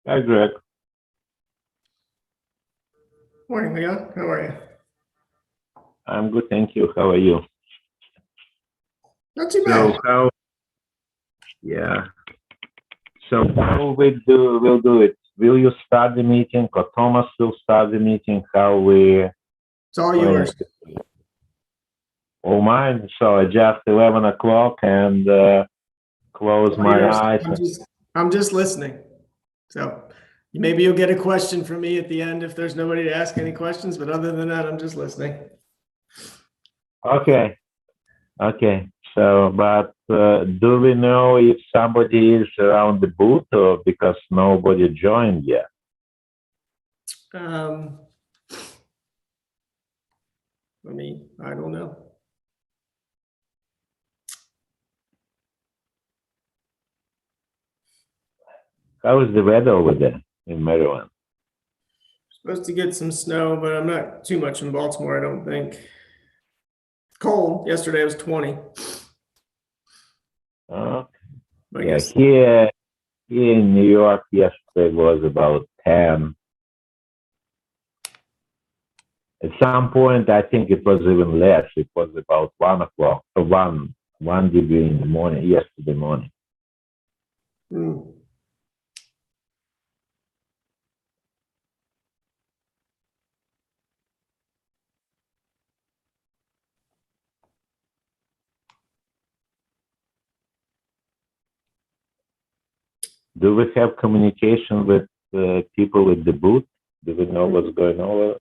Hi, Greg. Morning, Leon. How are you? I'm good, thank you. How are you? Not too So bad. how? Yeah. So how we'll do it? Will you start the meeting, or Thomas will start the meeting? How we It's all planning yours. to do it? Oh, mine. So I just 11 o'clock and close It's all my yours. eyes. I'm just listening. So maybe you'll get a question from me at the end if there's nobody to ask any questions. But other than that, I'm just listening. Okay. Okay. So, but do we know if somebody is around the booth, or because nobody joined yet? Um, I don't know. How is the weather over there in Maryland? Supposed to get some snow, but I'm not too much in Baltimore, I don't think. Cold. Yesterday was 20. Uh, But I yeah, guess here in New York yesterday was about 10. At some point, I think it was even less. It was about 1 o'clock, 1 degree in the morning, yesterday morning. hmm. Do we have communication with people at the booth? Do we know what's going on?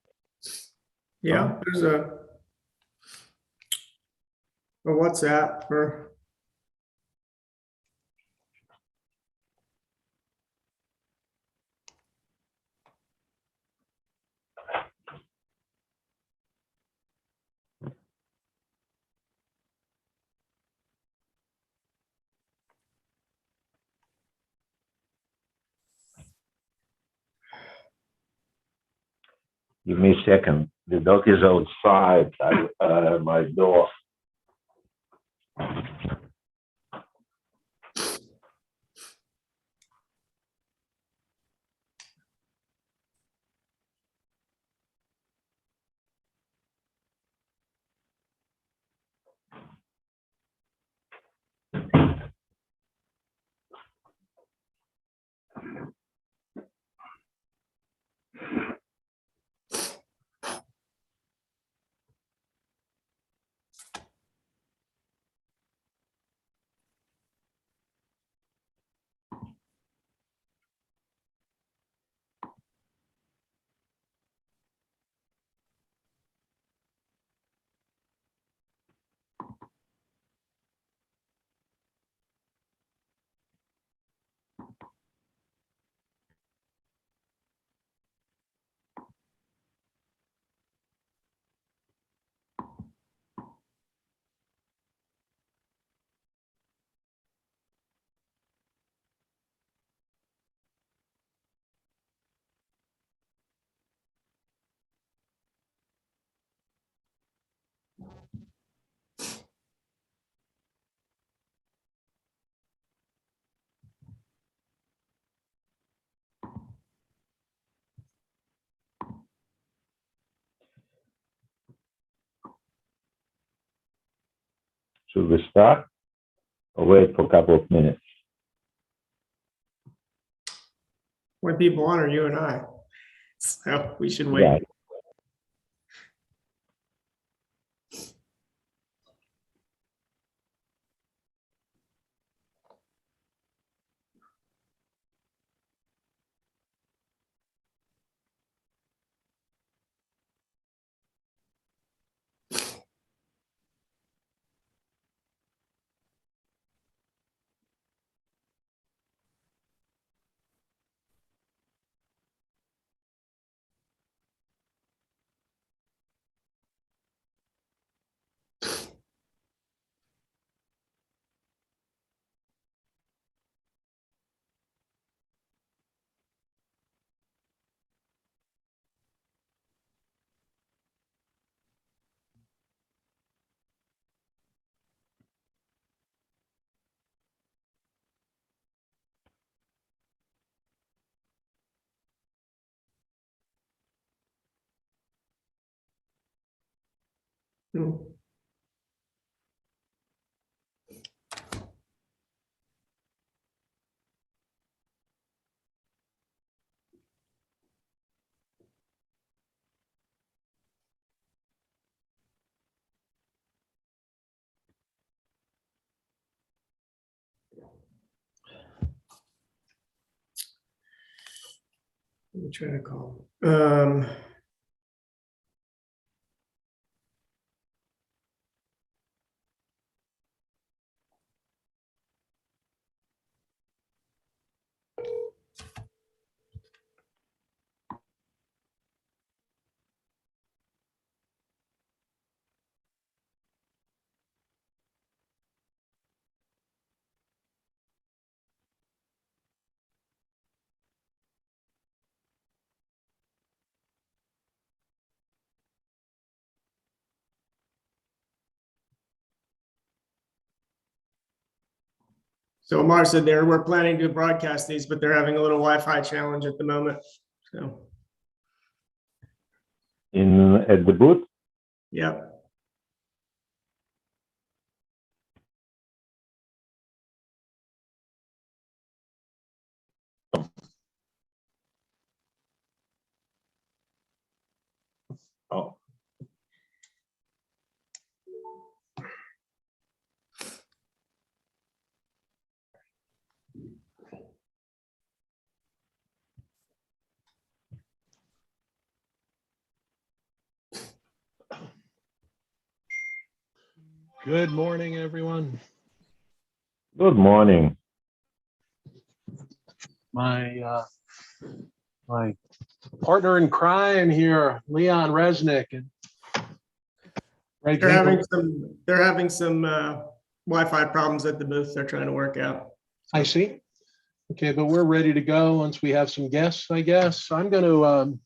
Yeah, there's a WhatsApp for Give me a second. The dog is outside my door. Should we start or wait for a couple of minutes? when people on are you and I. So we should wait. Yeah. Hmm. Let me try to call. So Amar said we're planning to broadcast these, but they're having a little Wi-Fi challenge at the moment. So, At the booth? yeah. Oh. Good morning, everyone. Good morning. My partner in crime here, Leon Resnick, and Greg Hinkle. They're having some Wi-Fi problems at the booth. They're trying to work out. I see. Okay, but we're ready to go once we have some guests, I guess. I'm going to,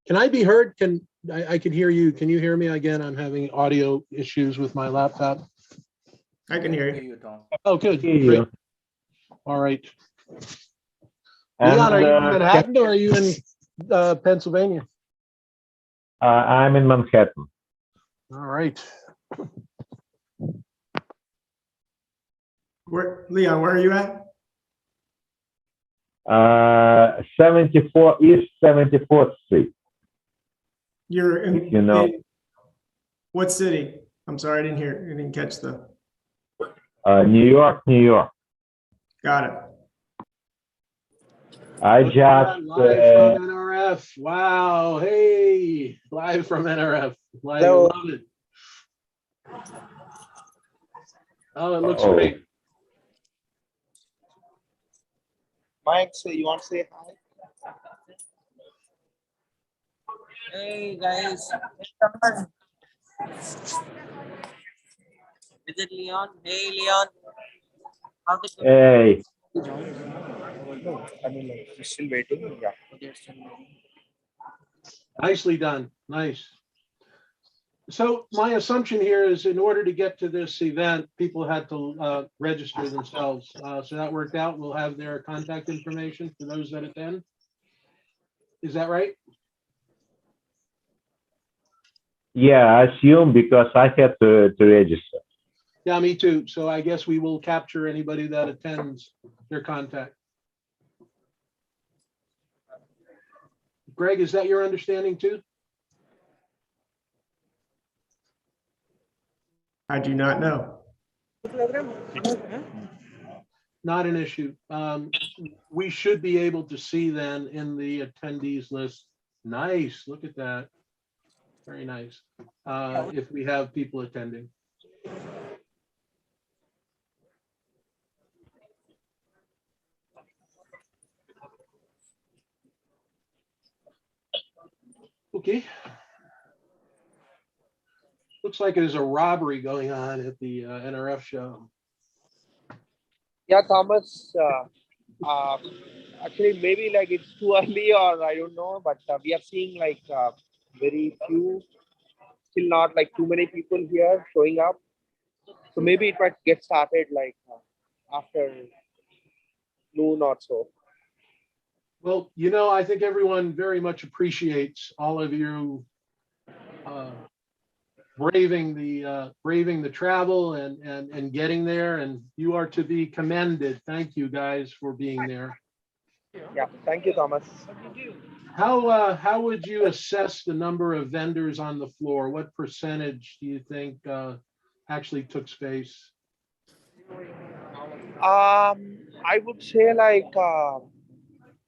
can I be heard? I can hear you. Can you hear me again? I'm having audio issues with my laptop. I can hear you. Oh, good. Hear you. Great. All right. And, Leon, are you in Manhattan or are you in Pennsylvania? I'm in Manhattan. All right. Leon, where are you at? 74 East 74th Street. You're in, You know. in what city? I'm sorry, I didn't catch the. New York, New York. Got it. I Look at just that, live from NRF. Wow. Hey, live from NRF. Like, I love it. Oh, it looks great. Mike, so you want to say hi? Hey guys. Is it Leon? Hey Leon. How's it going? Hey. No, I mean like we're still waiting. Yeah. They're still waiting. Nicely done. Nice. So my assumption here is in order to get to this event, people had to register themselves. So that worked out. We'll have their contact information for those that attend. Is that right? Yeah, I assume because I had to register. Yeah, me too. So I guess we will capture anybody that attends their contact. Greg, is that your understanding too? I do not know. Not an issue. We should be able to see then in the attendees list. Nice, look at that. Very nice. If we have people attending. Okay. Looks like there's a robbery going on at the NRF show. Yeah, Thomas. Actually, maybe like it's too early, or I don't know, but we are seeing like very few, still not like too many people here showing up. So maybe it might get started like after noon or so. Well, you know, I think everyone very much appreciates all of you braving the travel and getting there, and you are to be commended. Thank you guys for being there. Yeah, thank you, Thomas. How would you assess the number of vendors on the floor? What percentage do you think actually took space? I would say like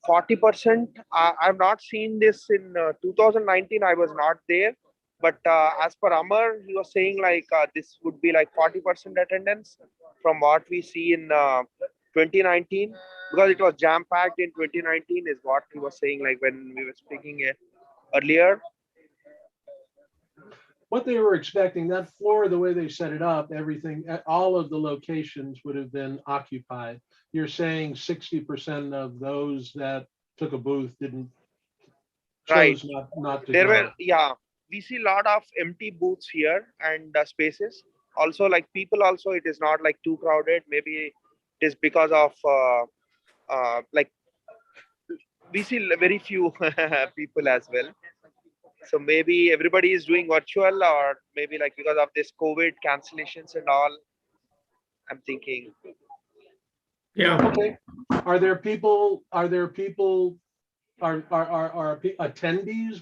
40%. I've not seen this in 2019. I was not there, but as per Amar, he was saying like this would be like 40% attendance from what we see in 2019, because it was jam packed in 2019 is what he was saying, like when we were speaking it earlier. What they were expecting, that floor, the way they set it up, everything, all of the locations would have been occupied. You're saying 60% of those that took a booth didn't, Right. chose not to There go. were, yeah, we see a lot of empty booths here and spaces. Also, like people, also it is not like too crowded. Maybe it is because of like we see very few people as well. So maybe everybody is doing virtual, or maybe like because of this COVID cancellations and all. I'm thinking. Yeah. Okay. Are there people, attendees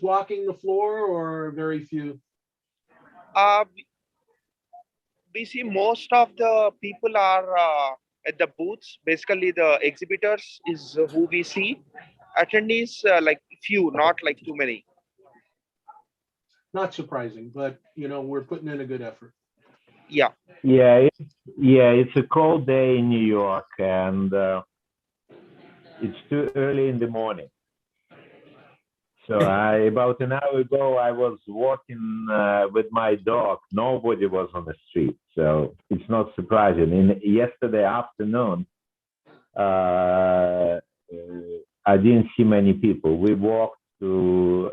walking the floor, or very few? Uh, we see most of the people are at the booths. Basically, the exhibitors is who we see. Attendees like few, not like too many. Not surprising, but we're putting in a good effort. Yeah. It's a cold day in New York, and it's too early in the morning. So about an hour ago, I was walking with my dog. Nobody was on the street, so it's not surprising. Yesterday afternoon, I didn't see many people. We walked to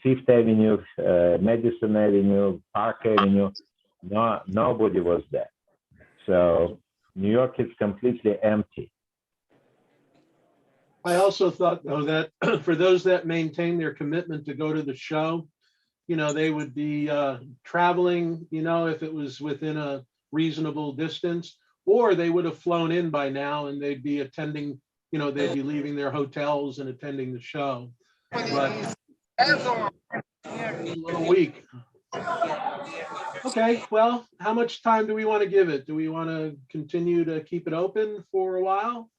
Fifth Avenue, Madison Avenue, Park Avenue. No, nobody was there. So New York is completely empty. I also thought, though, that for those that maintain their commitment to go to the show, they would be traveling, if it was within a reasonable distance, or they would have flown in by now and they'd be attending, they'd be leaving their hotels and attending the show. But a little weak. Okay, well, how much time do we want to give it? Do we want to continue to keep it open for a while?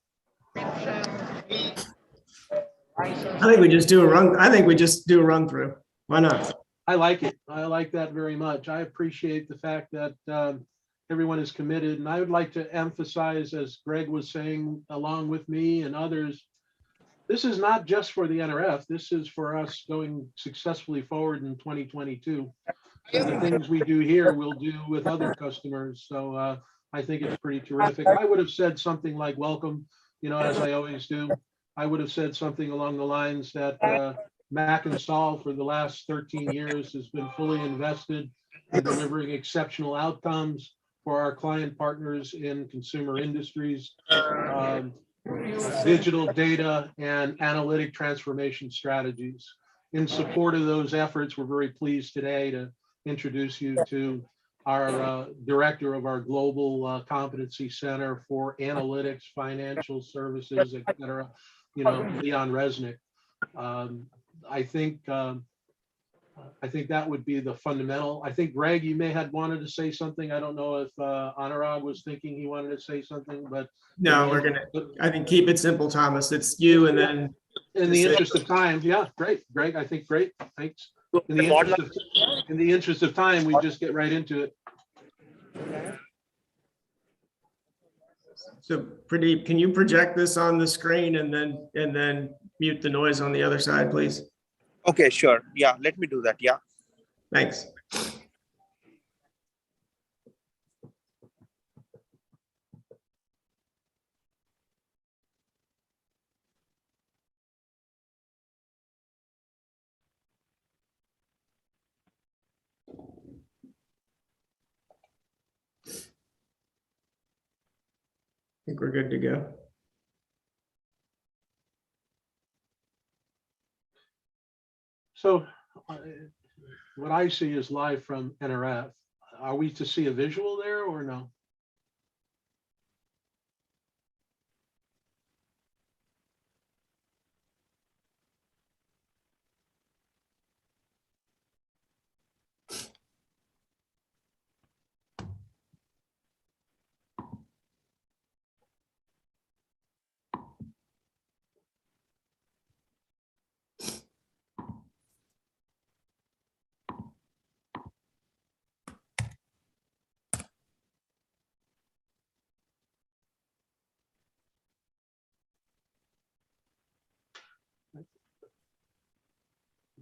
I think we just do a run. I think we just do a run through. Why not? I like it. I like that very much. I appreciate the fact that everyone is committed. And I would like to emphasize, as Greg was saying, along with me and others, this is not just for the NRF. This is for us going successfully forward in 2022. And the things we do here, we'll do with other customers. So I think it's pretty terrific. I would have said something like welcome, as I always do. I would have said something along the lines that Mac and Sol for the last 13 years has been fully invested in delivering exceptional outcomes for our client partners in consumer industries, digital data and analytic transformation strategies. In support of those efforts, we're very pleased today to introduce you to our director of our Global Competency Center for Analytics, Financial Services, et cetera, Leon Resnick. I think that would be the fundamental. I think, Greg, you may have wanted to say something. I don't know if Anurag was thinking he wanted to say something, but No, I think keep it simple, Thomas. It's you, and then in the interest of time, yeah, great, Greg. I think great. Thanks. In the interest of time, we just get right into it. So Pradeep, can you project this on the screen and then mute the noise on the other side, please? Okay, sure. Yeah, let me do that. Yeah. Thanks. I think we're good to go. So what I see is live from NRF. Are we to see a visual there or no?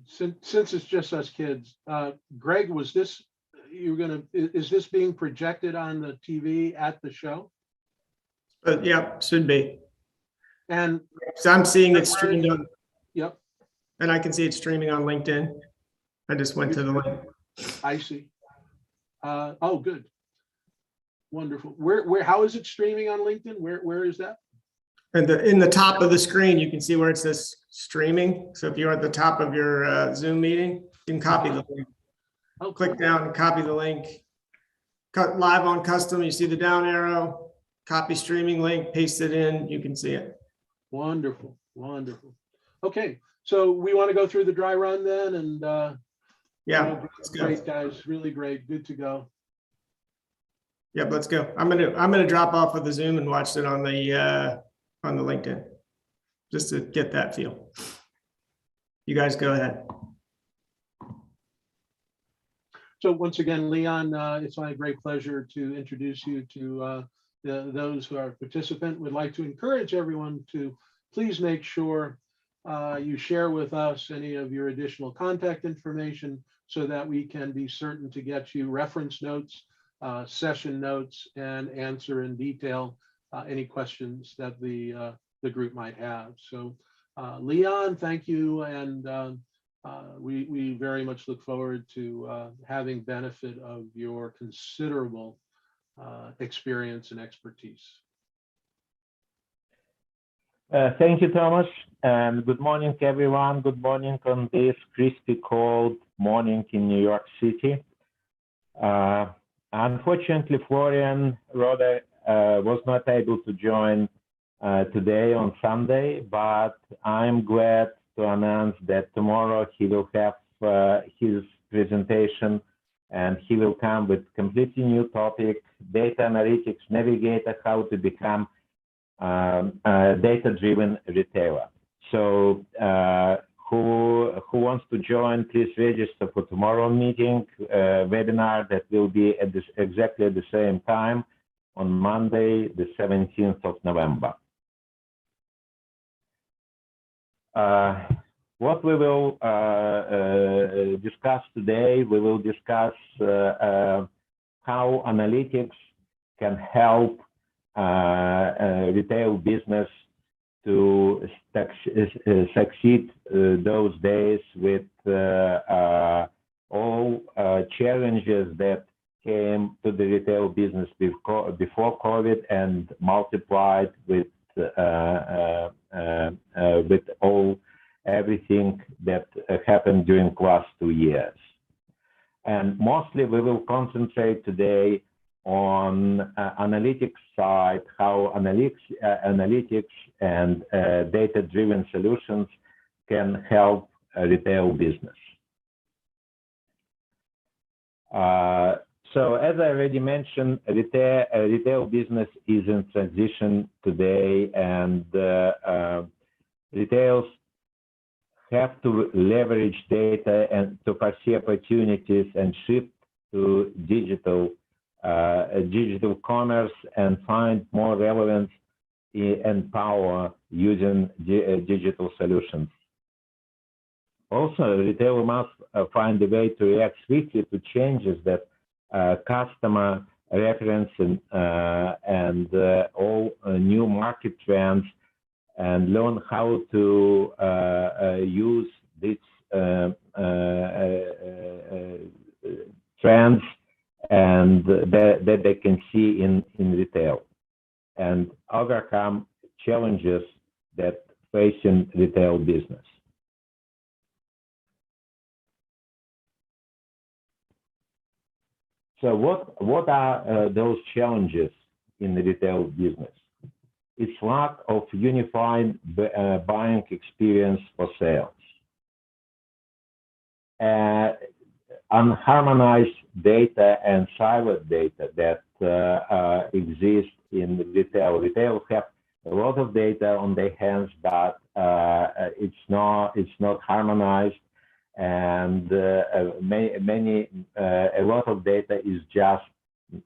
Since it's just us kids, Greg, was this, is this being projected on the TV at the show? But yeah, should be. And So I'm seeing it streamed on, yep, and I can see it streaming on LinkedIn. I just went to the link. I see. Oh, good. Wonderful. How is it streaming on LinkedIn? Where is that? And in the top of the screen, you can see where it says streaming. So if you're at the top of your Zoom meeting, you can copy the link. Oh, Click down and copy the link. Cut live on custom, you see the down arrow, copy streaming link, paste it in, you can see it. wonderful, wonderful. Okay, so we want to go through the dry run then, and Yeah, let's go. great guys, really great, good to go. Yeah, let's go. I'm gonna drop off of the Zoom and watch it on the LinkedIn, just to get that feel. You guys go ahead. So once again, Leon, it's my great pleasure to introduce you to those who are participant. Would like to encourage everyone to please make sure you share with us any of your additional contact information so that we can be certain to get you reference notes, session notes, and answer in detail any questions that the group might have. So Leon, thank you. And we very much look forward to having benefit of your considerable experience and expertise. Thank you, Thomas, and good morning, everyone. Good morning on this crispy cold morning in New York City. Unfortunately, Florian Roda was not able to join today on Sunday, but I'm glad to announce that tomorrow he will have his presentation, and he will come with completely new topic, data analytics navigator, how to become a data-driven retailer. So who wants to join, please register for tomorrow meeting webinar that will be at exactly at the same time on Monday, the 17th of November. What we will discuss today, we will discuss how analytics can help retail business to succeed those days with all challenges that came to the retail business before COVID and multiplied with everything that happened during last 2 years. And mostly we will concentrate today on analytics side, how analytics and data-driven solutions can help a retail business. So as I already mentioned, retail business is in transition today, and retailers have to leverage data and to foresee opportunities and shift to digital commerce and find more relevance and power using digital solutions. Also, retailer must find a way to react swiftly to changes that customer reference and all new market trends, and learn how to use these trends and that they can see in retail, and overcome challenges that facing retail business. So what are those challenges in the retail business? It's lack of unified buying experience for sales. Unharmonized data and siloed data that exist in retail. Retail have a lot of data on their hands, but it's not harmonized, and a lot of data is just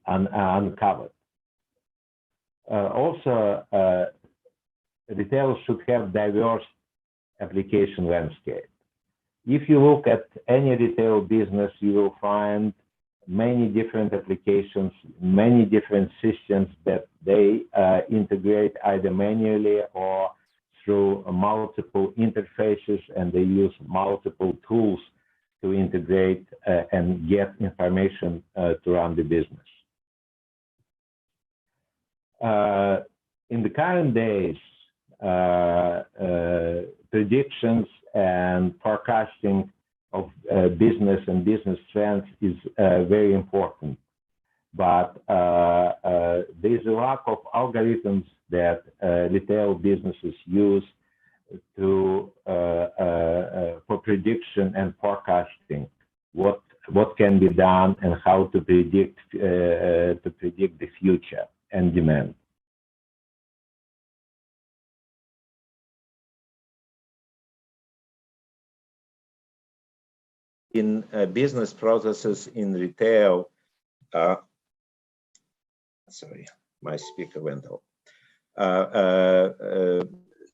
uncovered. Also, retail should have diverse application landscape. If you look at any retail business, you will find many different applications, many different systems that they integrate either manually or through multiple interfaces, and they use multiple tools to integrate and get information to run the business. In the current days, predictions and forecasting of business and business trends is very important. But there's a lack of algorithms that retail businesses use to for prediction and forecasting what can be done and how to predict the future and demand. In business processes in retail, sorry, my speaker went off.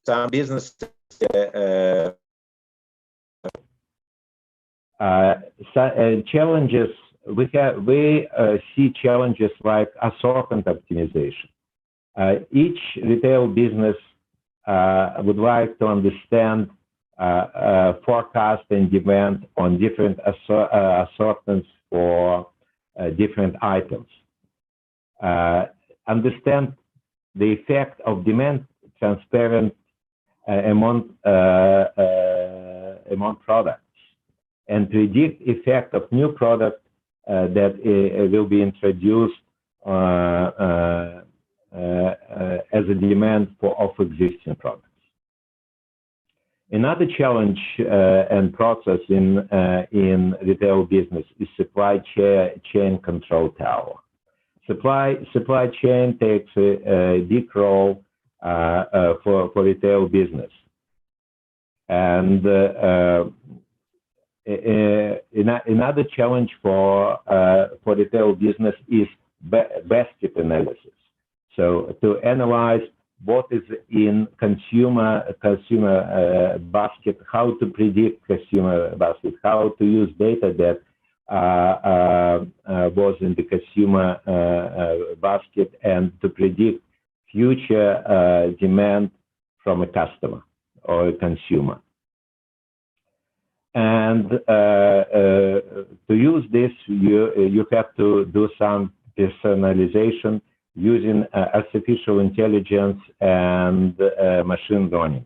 Some businesses challenges we see challenges like assortment optimization. Each retail business would like to understand forecast and demand on different assortments for different items. Understand the effect of demand transparent among products, and predict effect of new product that will be introduced as a demand of existing products. Another challenge and process in retail business is supply chain control tower. Supply chain takes a big role for retail business, and another challenge for retail business is basket analysis. So to analyze what is in consumer basket, how to predict consumer basket, how to use data that was in the consumer basket, and to predict future demand from a customer or a consumer. And to use this, you have to do some personalization using artificial intelligence and machine learning.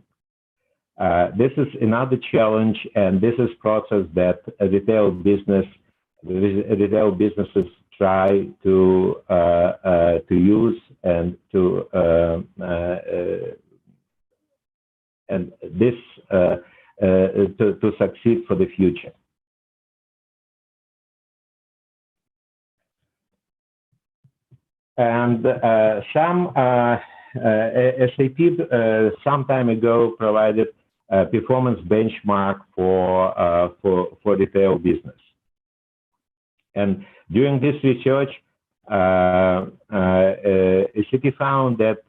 This is another challenge, and this is process that retail businesses try to use and to succeed for the future. And SAP some time ago provided a performance benchmark for retail business. And during this research, SAP found that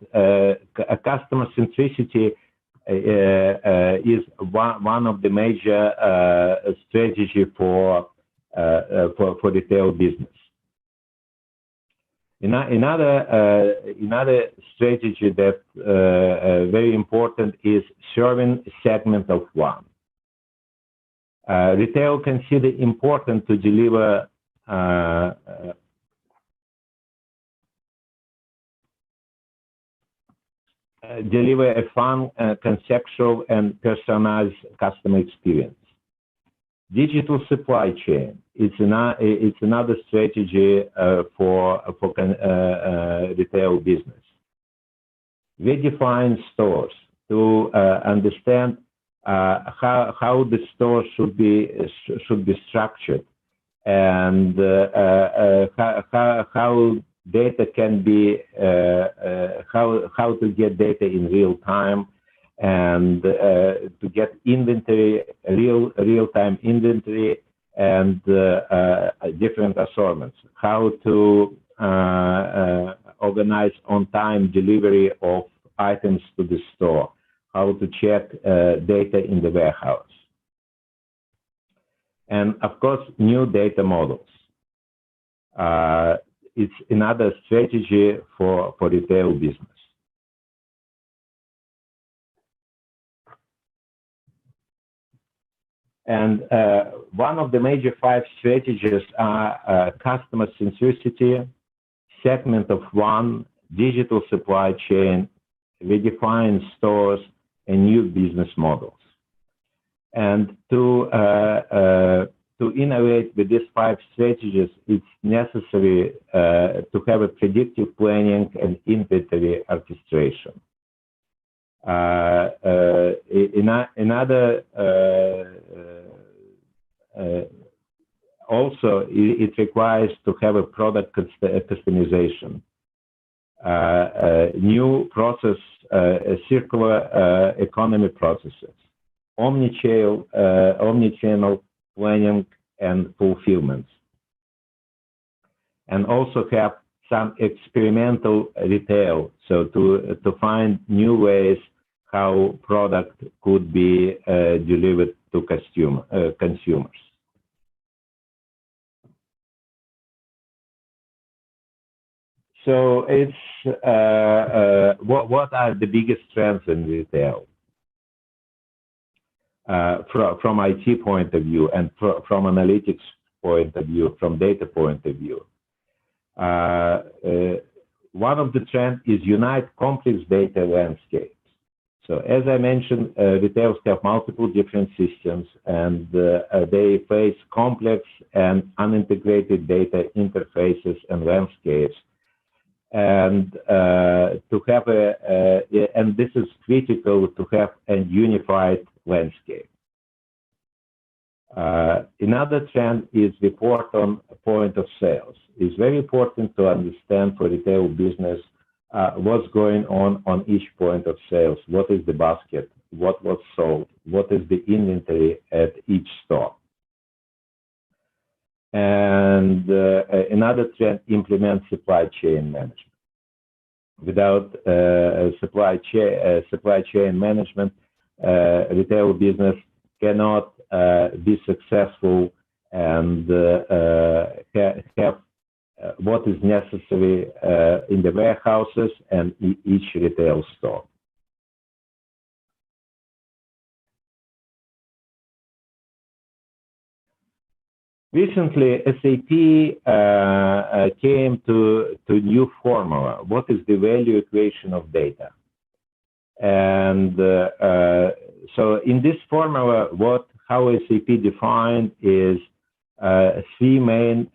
customer centricity is one of the major strategy for retail business. Another strategy that very important is serving a segment of one. Retail consider important to deliver a fun, conceptual, and personalized customer experience. Digital supply chain. It's another strategy for retail business. We define stores to understand how the store should be structured, and how data can be how to get data in real time, and to get inventory, real-time inventory, and different assortments. How to organize on-time delivery of items to the store. How to check data in the warehouse. And of course, new data models. It's another strategy for retail business. And one of the major 5 strategies are customer centricity, segment of one, digital supply chain, redefine stores, and new business models. And to innovate with these 5 strategies, it's necessary to have a predictive planning and inventory orchestration. Also, it requires to have a product customization. New process, circular economy processes, omnichannel planning and fulfillment, and also have some experimental retail, so to find new ways how product could be delivered to consumers. So it's what are the biggest trends in retail from IT point of view, and from analytics point of view, from data point of view. One of the trends is unite complex data landscapes. So as I mentioned, retailers have multiple different systems, and they face complex and unintegrated data interfaces and landscapes. And to have and this is critical to have a unified landscape. Another trend is report on point of sales. It's very important to understand for retail business what's going on each point of sales. What is the basket? What was sold? What is the inventory at each store? And another trend, implement supply chain management. Without supply chain management, retail business cannot be successful and have what is necessary in the warehouses and each retail store. Recently, SAP came to new formula. What is the value equation of data? And so in this formula, how SAP defined is 3 main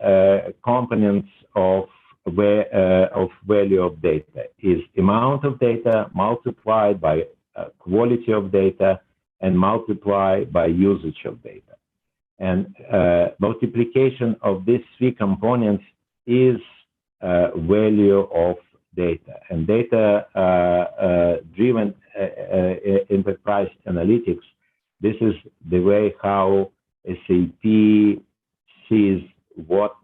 components of value of data: is amount of data multiplied by quality of data and multiplied by usage of data. And multiplication of these 3 components is value of data. And data-driven enterprise analytics, this is the way how SAP sees what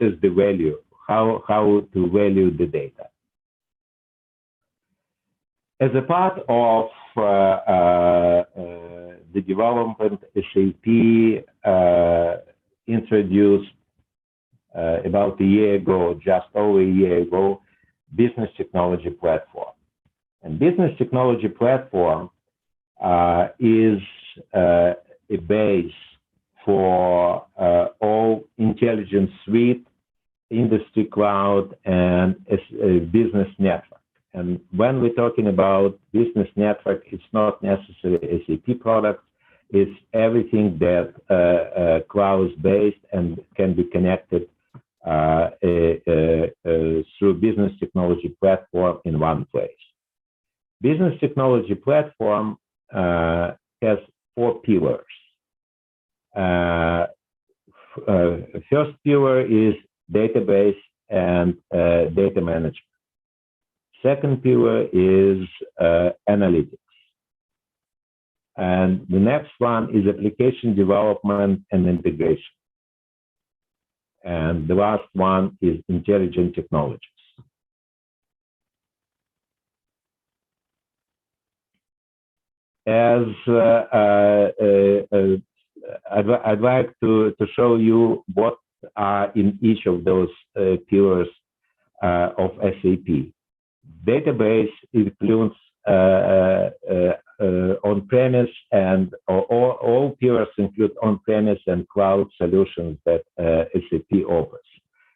is the value, how to value the data. As a part of the development, SAP introduced about a year ago, just over a year ago, business technology platform. And business technology platform is a base for all intelligence suite, industry cloud, and a business network. And when we're talking about business network, it's not necessarily SAP products. It's everything that cloud-based and can be connected through business technology platform in one place. Business technology platform has 4 pillars. First pillar is database and data management. Second pillar is analytics. And the next one is application development and integration. And the last one is intelligent technologies. As I'd like to show you what are in each of those pillars of SAP. Database includes on-premise and all pillars include on-premise and cloud solutions that SAP offers.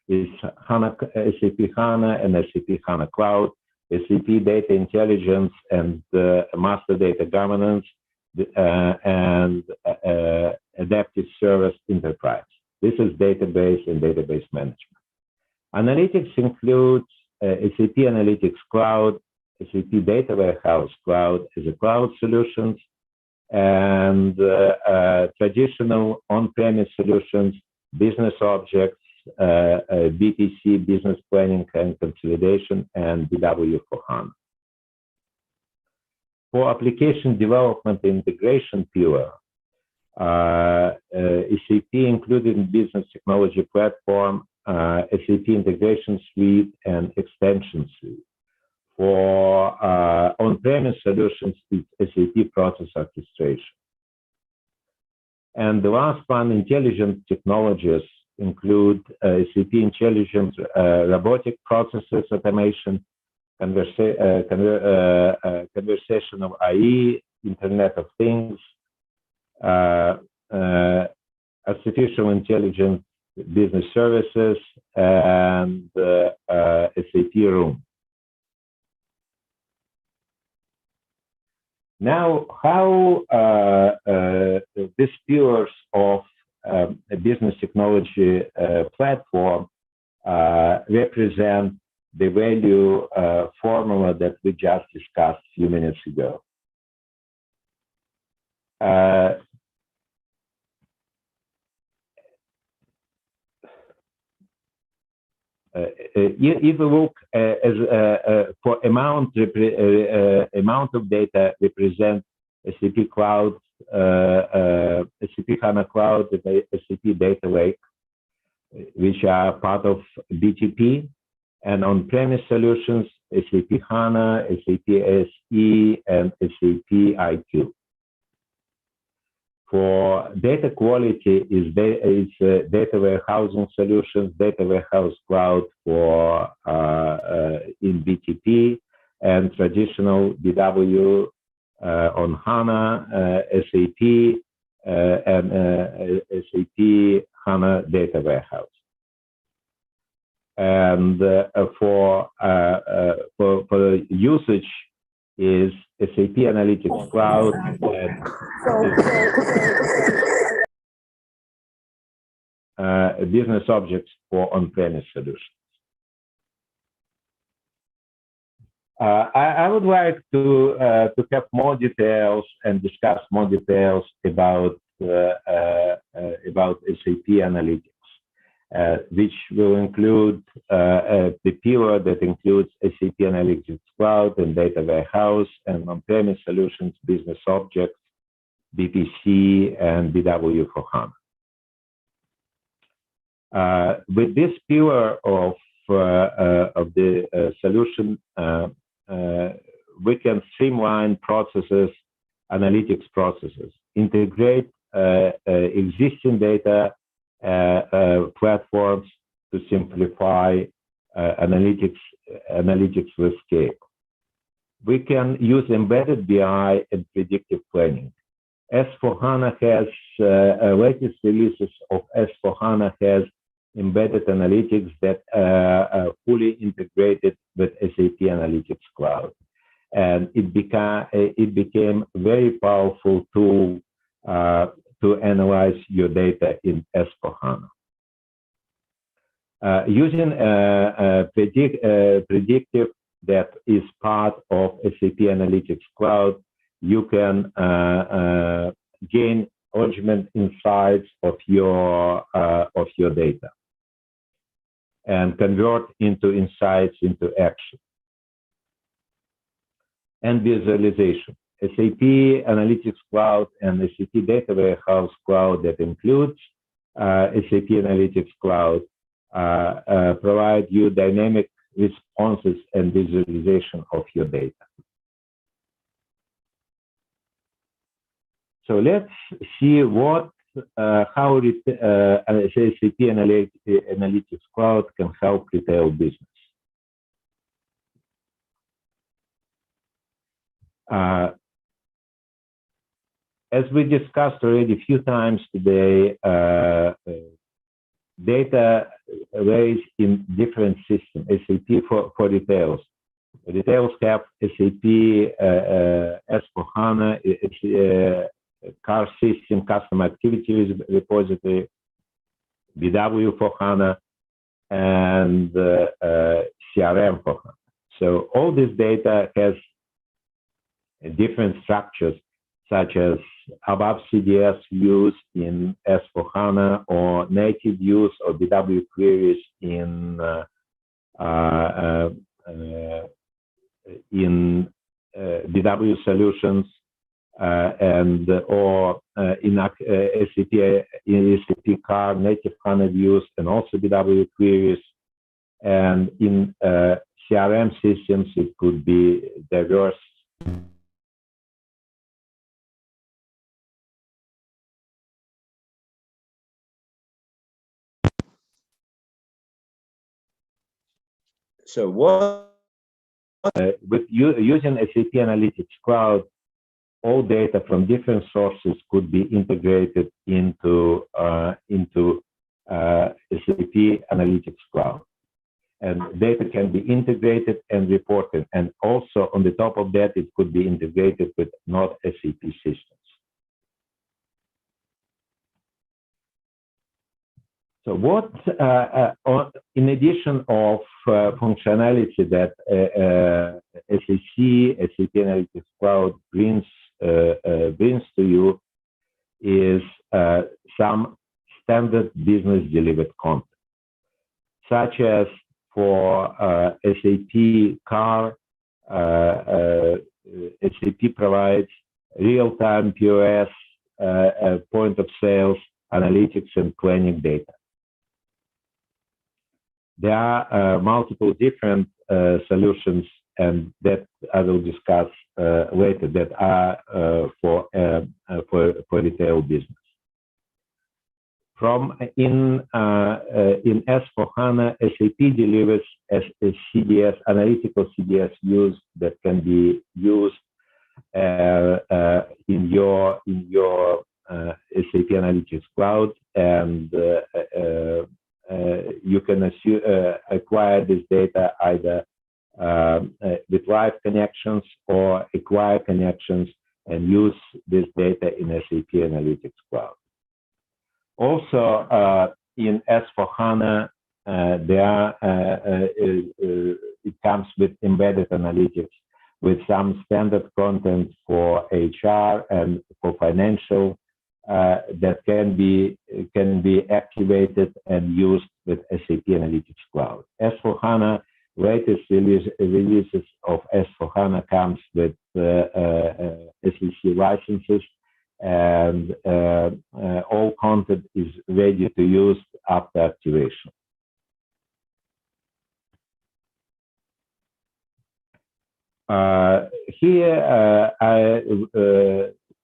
It's SAP HANA and SAP HANA Cloud, SAP Data Intelligence and Master Data Governance, and Adaptive Service Enterprise. This is database and database management. Analytics includes SAP Analytics Cloud, SAP Data Warehouse Cloud as a cloud solutions, and traditional on-premise solutions, business objects, BPC, business planning and consolidation, and BW for HANA. For application development integration pillar, SAP included in business technology platform, SAP Integration Suite and Extension Suite. For on-premise solutions, it's SAP Process Orchestration. And the last one, intelligent technologies, include SAP Intelligent Robotic Processes Automation, Conversational AI, Internet of Things, Artificial Intelligence Business Services, and SAP Room. Now, how these pillars of a business technology platform represent the value formula that we just discussed a few minutes ago. If we look as for amount of data represent SAP Cloud, SAP HANA Cloud, SAP Data Lake, which are part of BTP, and on-premise solutions, SAP HANA, SAP SE, and SAP IQ. For data quality is data warehousing solutions, data warehouse cloud for in BTP, and traditional BW on HANA, SAP, and SAP HANA data warehouse. And for usage is SAP Analytics Cloud and business objects for on-premise solutions. I would like to have more details and discuss more details about SAP Analytics, which will include the pillar that includes SAP Analytics Cloud and Data Warehouse, and on-premise solutions, business objects, BPC, and BW for HANA. With this pillar of the solution, we can streamline processes, analytics processes, integrate existing data platforms to simplify analytics with scale. We can use embedded BI and predictive planning. S4HANA has latest releases of S4HANA has embedded analytics that are fully integrated with SAP Analytics Cloud. And it became a very powerful tool to analyze your data in S/4HANA. Using predictive that is part of SAP Analytics Cloud, you can gain management insights of your data and convert into insights into action and visualization. SAP Analytics Cloud and SAP Data Warehouse Cloud that includes SAP Analytics Cloud provide you dynamic responses and visualization of your data. So let's see how SAP Analytics Cloud can help retail business. As we discussed already a few times today, data lies in different systems. SAP for retailers. Retailers have SAP S/4HANA, car system, customer activity repository, BW for HANA, and CRM for HANA. So all this data has different structures, such as above CDS use in S/4HANA or native use of BW queries in BW solutions or in SAP car native HANA views and also BW queries, and in CRM systems it could be diverse. So what? With using SAP Analytics Cloud, all data from different sources could be integrated into SAP Analytics Cloud, and data can be integrated and reported. And also on the top of that, it could be integrated with not SAP systems. So what, in addition of functionality that SAP Analytics Cloud brings to you, is some standard business delivered content, such as for SAP car, SAP provides real-time POS, point of sales, analytics, and planning data. There are multiple different solutions, and that I will discuss later, that are for retail business. In S/4HANA, SAP delivers a CDS, analytical CDS use that can be used in your SAP Analytics Cloud, and you can acquire this data either with live connections or acquire connections and use this data in SAP Analytics Cloud. Also, in S/4HANA, it comes with embedded analytics with some standard content for HR and for financial that can be activated and used with SAP Analytics Cloud. S/4HANA, latest releases of S/4HANA comes with SEC licenses, and all content is ready to use after activation. Here,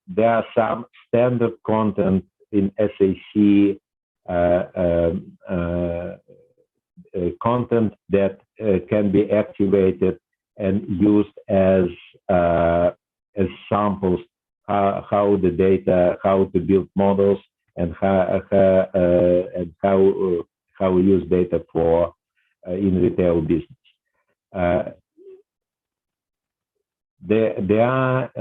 there are some standard content in SAC content that can be activated and used as samples, how the data, how to build models, and how how we use data for in retail business. There are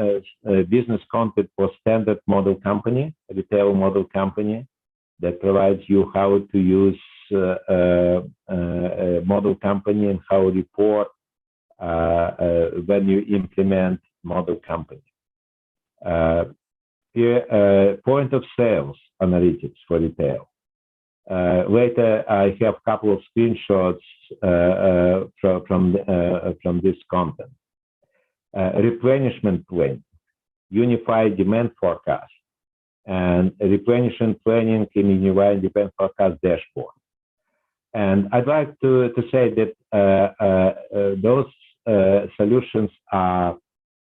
business content for standard model company, retail model company, that provides you how to use a model company and how to report when you implement model company. Here, point of sales analytics for retail. Later, I have a couple of screenshots from this content. Replenishment plan, unified demand forecast, and replenishment planning in unified demand forecast dashboard. And I'd like to say that those solutions are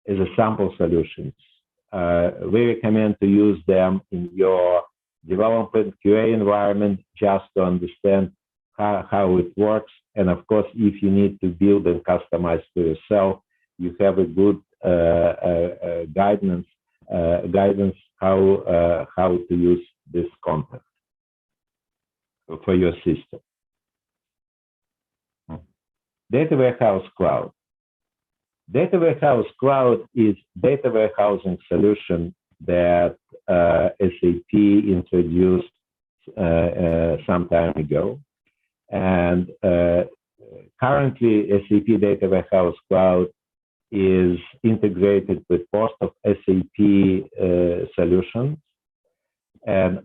as a sample solutions. We recommend to use them in your development QA environment just to understand how it works. And of course, if you need to build and customize to yourself, you have a good guidance how to use this content for your system. Data Warehouse Cloud. Data Warehouse Cloud is data warehousing solution that SAP introduced some time ago. And currently, SAP Data Warehouse Cloud is integrated with most of SAP solutions, and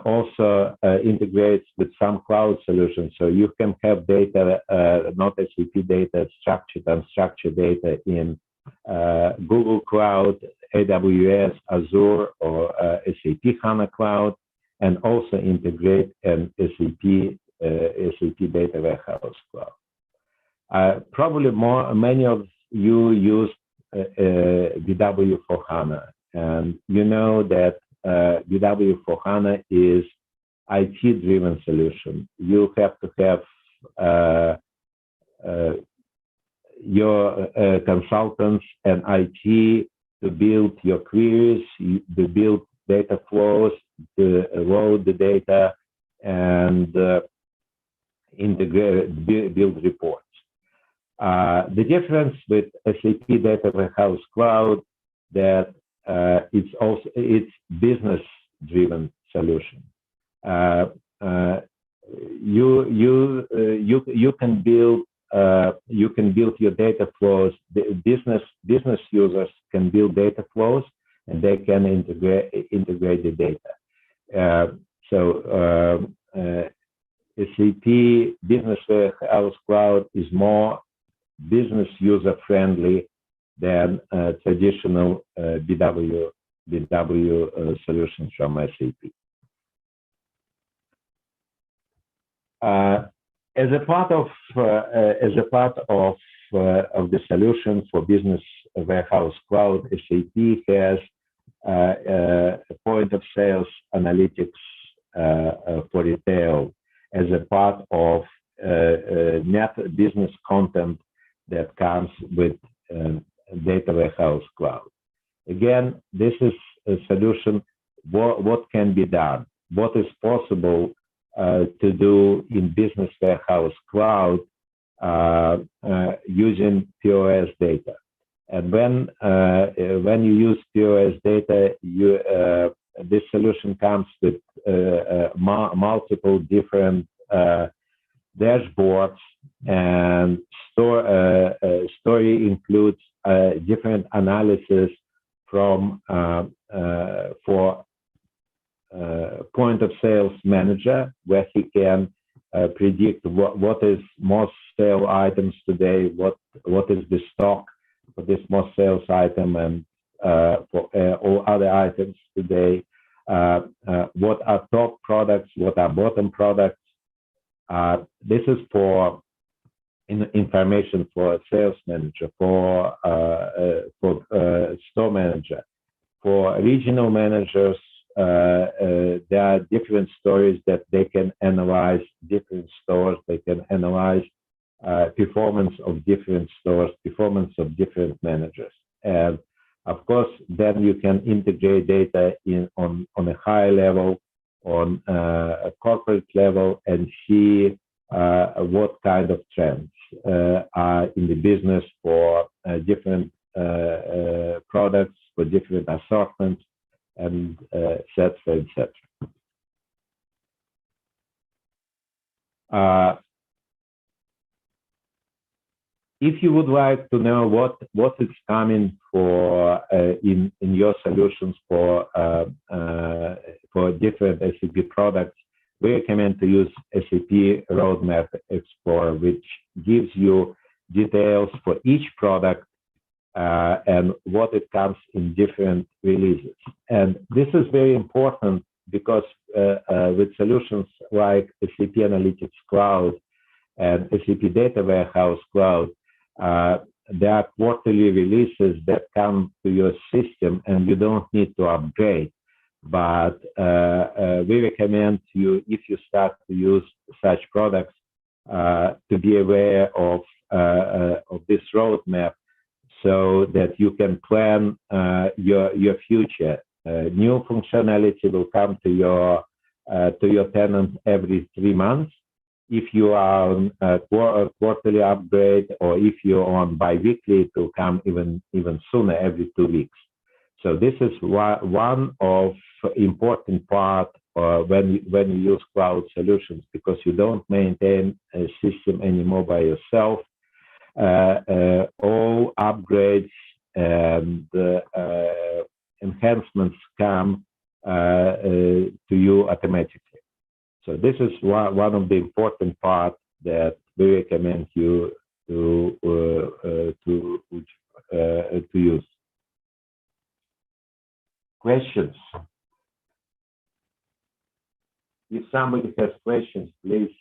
also integrates with some cloud solutions. So you can have data, not SAP data, structured, unstructured data in Google Cloud, AWS, Azure, or SAP HANA Cloud, and also integrate an SAP Data Warehouse Cloud. Probably many of you use BW for HANA, and you know that BW for HANA is IT-driven solution. You have to have your consultants and IT to build your queries, to build data flows, to load the data, and integrate, build reports. The difference with SAP Data Warehouse Cloud that it's business-driven solution. You can build your data flows. The business users can build data flows, and they can integrate the data. SAP Business Warehouse Cloud is more business user friendly than traditional BW solutions from SAP. As a part of the solution for Business Warehouse Cloud, SAP has a point of sales analytics for retail as a part of net business content that comes with Data Warehouse Cloud. Again, this is a solution. What can be done? What is possible to do in Business Warehouse Cloud using POS data? And when you use POS data, this solution comes with multiple different dashboards, and story includes different analysis from for point of sales manager, where he can predict what is most sale items today, what is the stock for this most sales item, and for all other items today, what are top products, what are bottom products. This is for information for sales manager, for store manager. For regional managers, there are different stories that they can analyze different stores. They can analyze performance of different stores, performance of different managers. And of course, then you can integrate data on a high level on a corporate level and see what kind of trends are in the business for different products, for different assortments, and et cetera, et cetera. If you would like to know what is coming for in your solutions for different SAP products, we recommend to use SAP Roadmap Explorer, which gives you details for each product and what it comes in different releases. And this is very important because with solutions like SAP Analytics Cloud and SAP Data Warehouse Cloud, there are quarterly releases that come to your system and you don't need to upgrade. But we recommend you, if you start to use such products, to be aware of this roadmap so that you can plan your future. New functionality will come to your tenant every 3 months. If you are on a quarterly upgrade, or if you're on bi-weekly, it will come even sooner, every 2 weeks. So this is one of important part when you use cloud solutions, because you don't maintain a system anymore by yourself. All upgrades and enhancements come to you automatically. So this is one of the important parts that we recommend you to use. Questions? If somebody has questions, please.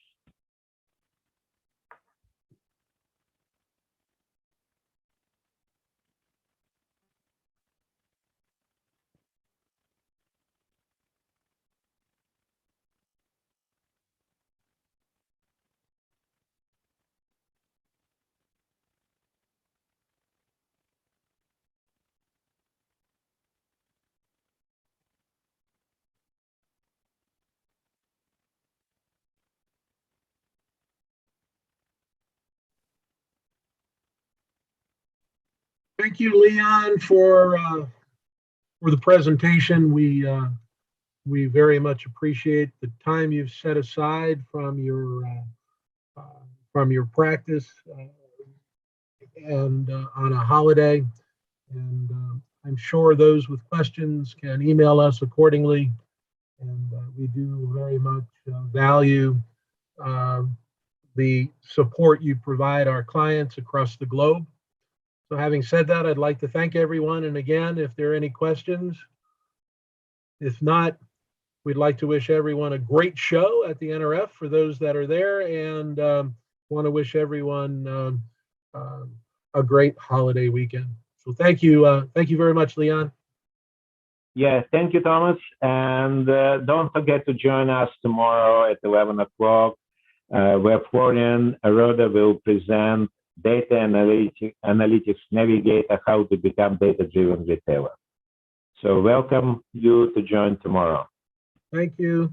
Thank you, Leon, for the presentation. We very much appreciate the time you've set aside from your practice and on a holiday. And I'm sure those with questions can email us accordingly. And we do very much value the support you provide our clients across the globe. So having said that, I'd like to thank everyone. And again, if there are any questions, if not, we'd like to wish everyone a great show at the NRF for those that are there, and want to wish everyone a great holiday weekend. So thank you very much, Leon. Yeah, thank you, Thomas. And don't forget to join us tomorrow at 11 o'clock, where Florian Aroda will present Data Analytics Navigator, how to become data-driven retailer. So welcome you to join tomorrow. Thank you.